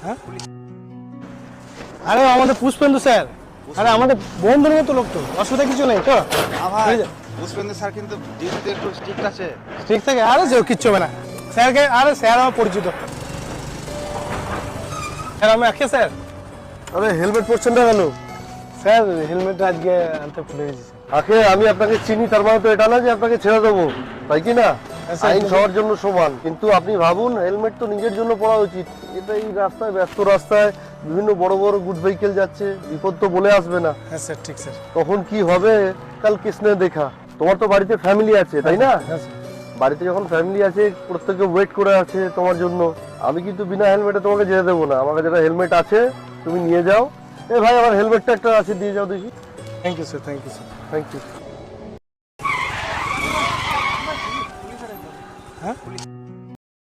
হ্যাঁ আরে আমাদের পুষ্পেন্দু স্যার, আরে আমাদের বন্ধুর মতো লোক তো, অসুবিধা কিছু নেই তো। পুষ্পেন্দু স্যার কিন্তু ডিউটিতে একটু স্ট্রিক্ট আছে। ঠিক থাকে, আরে যে কিচ্ছু হবে না স্যারকে, আরে স্যার আমার পরিচিত স্যার। আমি আজকে স্যার, আরে হেলমেট পরছেন না কেন? স্যার হেলমেট আজকে আনতে ভুলে গেছি স্যার। আগে আমি আপনাকে চিনি, তার মানে তো এটা না যে আপনাকে ছেড়ে দেবো, তাই কি না? স্যার, আইন সবার জন্য সমান, কিন্তু আপনি ভাবুন হেলমেট তো নিজের জন্য পরা উচিত। এটা এই রাস্তায়, ব্যস্ত রাস্তায় বিভিন্ন বড় বড় গুড ভেহিকেল যাচ্ছে, বিপদ তো বলে আসবে না। হ্যাঁ স্যার, ঠিক স্যার। তখন কি হবে কাল কিসনে দেখা। তোমার তো বাড়িতে ফ্যামিলি আছে, তাই না? হ্যাঁ স্যার। বাড়িতে যখন ফ্যামিলি আছে, প্রত্যেকে ওয়েট করে আছে তোমার জন্য। আমি কিন্তু বিনা হেলমেটে তোমাকে যেতে দেবো না। আমার কাছে হেলমেট আছে, তুমি নিয়ে যাও। এ ভাই, আমার হেলমেটটা একটা আছে, দিয়ে যাও দেখি। Thank you sir, thank you sir. Thank you. হ্যাঁ